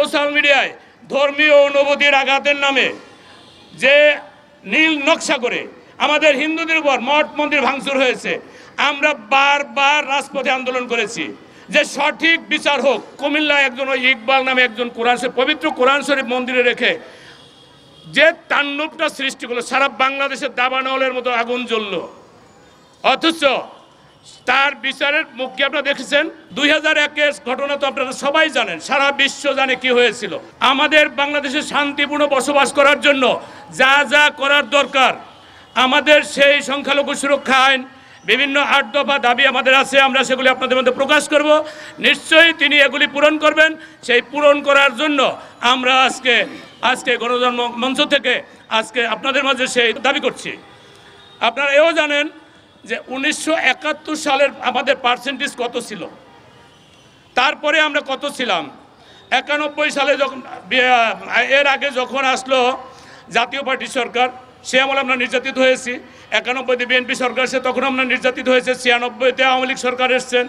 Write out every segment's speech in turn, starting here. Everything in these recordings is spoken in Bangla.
সোশ্যাল মিডিয়ায় ধর্মীয় অনুভূতির আঘাতের নামে যে নীল নকশা করে আমাদের হিন্দুদের উপর মঠ মন্দির ভাঙচুর হয়েছে, আমরা বারবার রাজপথে আন্দোলন করেছি যে সঠিক বিচার হোক। কুমিল্লায় একজন ওই ইকবাল নামে একজন পবিত্র কোরআন শরীফ মন্দিরে রেখে যে তাণ্ডবটা সৃষ্টি করলো, সারা বাংলাদেশের দাবানলের মতো আগুন জ্বলল, অথচ তার বিচারের মুখ কি আপনারা দেখেছেন? 2001-এর ঘটনা তো আপনারা সবাই জানেন, সারা বিশ্ব জানে কি হয়েছিল। আমাদের বাংলাদেশে শান্তিপূর্ণ বসবাস করার জন্য যা যা করার দরকার, আমাদের সেই সংখ্যালঘু সুরক্ষা আইন, বিভিন্ন 8 দফা দাবি আমাদের আছে, আমরা সেগুলি আপনাদের মধ্যে প্রকাশ করব। নিশ্চয়ই তিনি এগুলি পূরণ করবেন। সেই পূরণ করার জন্য আমরা আজকে গণজন্ম মঞ্চ থেকে আজকে আপনাদের মাঝে সেই দাবি করছি। আপনারা এও জানেন যে 1971 সালের আমাদের পার্সেন্টেজ কত ছিল, তারপরে আমরা কত ছিলাম। 91 সালে যখন এর আগে যখন আসলো জাতীয় পার্টি সরকার, সে আমলে আমরা নির্যাতিত হয়েছি। 91-তে বিএনপি সরকার এসে তখন আমরা নির্যাতিত হয়েছে। 96-তে আওয়ামী লীগ সরকার এসছেন,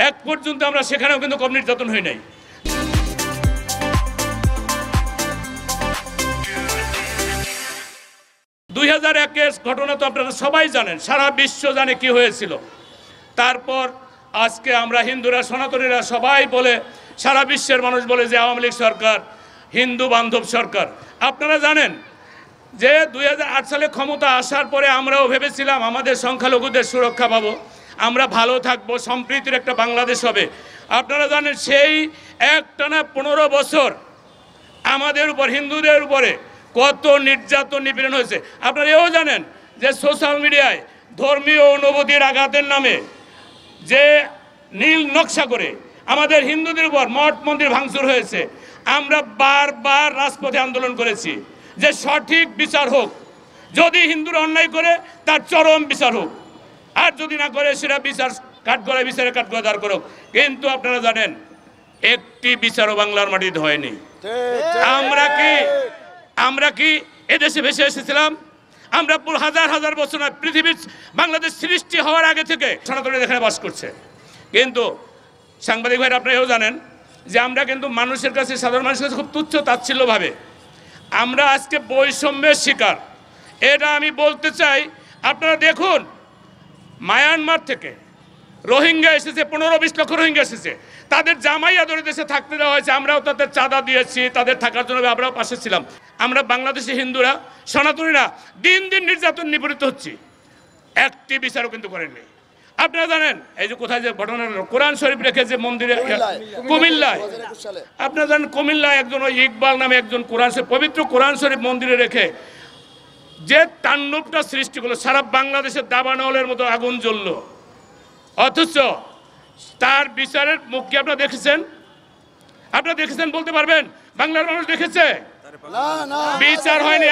এক পর্যন্ত আমরা সেখানেও কিন্তু কম নির্যাতন হই নাই। 2001-এর ঘটনা তো আপনারা সবাই জানেন, সারা বিশ্ব জানে কি হয়েছিল। তারপর আজকে আমরা হিন্দুরা, সনাতনীরা সবাই বলে, সারা বিশ্বের মানুষ বলে যে আওয়ামী লীগ সরকার হিন্দু বান্ধব সরকার। আপনারা জানেন যে 2008 সালে ক্ষমতা আসার পরে আমরাও ভেবেছিলাম আমাদের সংখ্যালঘুদের সুরক্ষা পাবো, আমরা ভালো থাকবো, সম্প্রীতির একটা বাংলাদেশ হবে। আপনারা জানেন সেই একটানা 15 বছর আমাদের উপর, হিন্দুদের উপরে কত নির্যাতন নিপীড়ন হয়েছে। আপনারা এও জানেন যে সোশ্যাল মিডিয়ায় ধর্মীয় অনুভূতির আঘাতের নামে যে নীল নকশা করে আমাদের হিন্দুদের উপর মঠ মন্দির ভাঙচুর হয়েছে, আমরা বারবার রাজপথে আন্দোলন করেছি যে সঠিক বিচার হোক। যদি হিন্দুরা অন্যায় করে তার চরম বিচার হোক, আর যদি না করে সেটা বিচার কাঠগড়ায়, বিচারে কাঠগড়ায় দাঁড় করুক। কিন্তু আপনারা জানেন একটি বিচারও বাংলার মাটিতে হয়নি। আমরা কি এদেশে ভেসে এসেছিলাম? আমরা হাজার হাজার বছর নয়, পৃথিবীর বাংলাদেশ সৃষ্টি হওয়ার আগে থেকে সনাতনীরা এখানে বাস করছে। কিন্তু সাংবাদিক ভাইরা আপনারাও জানেন যে আমরা কিন্তু মানুষের কাছে, সাধারণ মানুষের কাছে খুব তুচ্ছ তাচ্ছিল্যভাবে আমরা আজকে বৈষম্যের শিকার। এটা আমি বলতে চাই, আপনারা দেখুন মায়ানমার থেকে রোহিঙ্গা এসেছে, 15-20 লক্ষ রোহিঙ্গা এসেছে, তাদের জামাই আদরে দেশে থাকতে দেওয়া হয়েছে। আমরাও তাদের চাঁদা দিয়েছি, তাদের থাকার জন্য আমরাও পাশে ছিলাম। আমরা বাংলাদেশি হিন্দুরা, সনাতনীরা দিন দিন নির্যাতন নিপীড়িত হচ্ছি, একটি বিচারও কিন্তু করেননি। আপনারা জানেন এই যে কোথায় যে ঘটনা, কোরআন শরীফ রেখে যে মন্দিরে, কুমিল্লায়, আপনারা জানেন কুমিল্লায় একজন ওই ইকবাল নামে একজন পবিত্র কোরআন শরীফ মন্দিরে রেখে যে তাণ্ডবটা সৃষ্টি করলো, সারা বাংলাদেশের দাবানলের মতো আগুন জ্বলল, অথচ তার বিচারের মুখ কি আপনারা দেখেছেন? আপনারা দেখেছেন বলতে পারবেন? বাংলার মানুষ দেখেছে? বিচার হয়নি।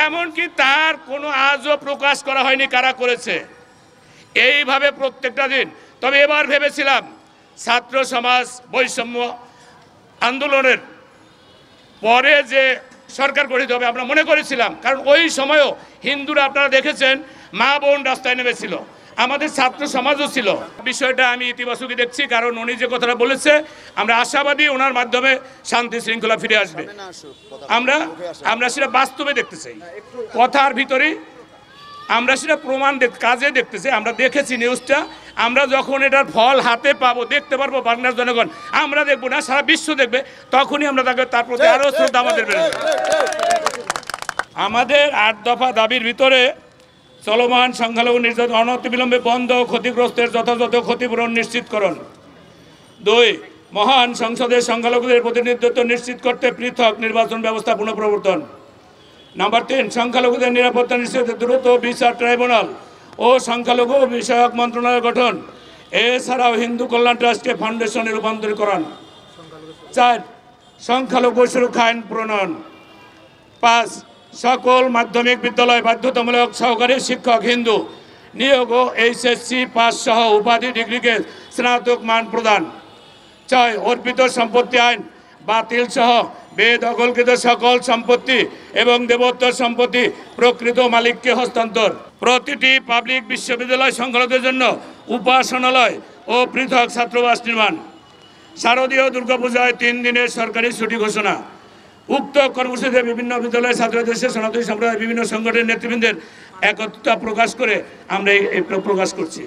এমনকি তার কোনো আজও প্রকাশ করা হয়নি কারা করেছে। এইভাবে প্রত্যেকটা দিন। তবে এবার ভেবেছিলাম ছাত্র সমাজ বৈষম্য আন্দোলনের পরে যে সরকার গঠিত হবে আমরা মনে করেছিলাম, কারণ ওই সময়ও হিন্দুরা, আপনারা দেখেছেন, মা বোন রাস্তায় নেমেছিল, আমাদের ছাত্র সমাজও ছিল। বিষয়টা আমি ইতিবাচকই দেখছি, কারণ উনি যে কথাটা বলেছে আমরা আশাবাদী ওনার মাধ্যমে শান্তি শৃঙ্খলা ফিরে আসবে। আমরা সেটা বাস্তবে দেখতে চাই, কথার ভিতরে আমরা সেটা প্রমাণ কাজে দেখতে চাই। আমরা দেখেছি নিউজটা, আমরা যখন এটার ফল হাতে পাবো, দেখতে পারবো বাংলার জনগণ, আমরা দেখবো না, সারা বিশ্ব দেখবে, তখনই আমরা তার প্রতি আরও শ্রদ্ধা আমাদের বেড়ে যাবে। আমাদের 8 দফা দাবির ভিতরে চলমান সংখ্যালঘু নির্যাতন অনতিবিলম্বে বন্ধ, ক্ষতিগ্রস্তের যথাযথ ক্ষতিপূরণ নিশ্চিতকরণ। 2, মহান সংসদে সংখ্যালঘুদের প্রতিনিধিত্ব নিশ্চিত করতে পৃথক নির্বাচন ব্যবস্থা পুনঃপ্রবর্তন। নাম্বার 3, সংখ্যালঘুদের নিরাপত্তা নিশ্চিতে দ্রুত বিচার ট্রাইব্যুনাল ও সংখ্যালঘু বিষয়ক মন্ত্রণালয় গঠন। এছাড়াও হিন্দু কল্যাণ ট্রাস্টকে ফাউন্ডেশনে রূপান্তরীকরণ। 4, সংখ্যালঘু সুরক্ষা আইন প্রণয়ন। 5, সকল মাধ্যমিক বিদ্যালয় বাধ্যতামূলক সহকারী শিক্ষক হিন্দু নিয়োগ ও HSC পাস সহ উপাধি ডিগ্রিকে স্নাতক মান প্রদান। 6, অর্পিত সম্পত্তি আইন বাতিল সহ বেদখলকৃত সকল সম্পত্তি এবং দেবোত্তর সম্পত্তি প্রকৃত মালিককে হস্তান্তর। প্রতিটি পাবলিক বিশ্ববিদ্যালয় সংখ্যালঘুদের জন্য উপাসনালয় ও পৃথক ছাত্রাবাস নির্মাণ। শারদীয় দুর্গাপূজায় 3 দিনের সরকারি ছুটি ঘোষণা। উক্ত কর্মসূচিতে বিভিন্ন বিদ্যালয়ের ছাত্রদের সনাতনী সম্প্রদায়ের বিভিন্ন সংগঠনের নেতৃবৃন্দের একত্রতা প্রকাশ করে আমরা এই প্রকাশ করছি।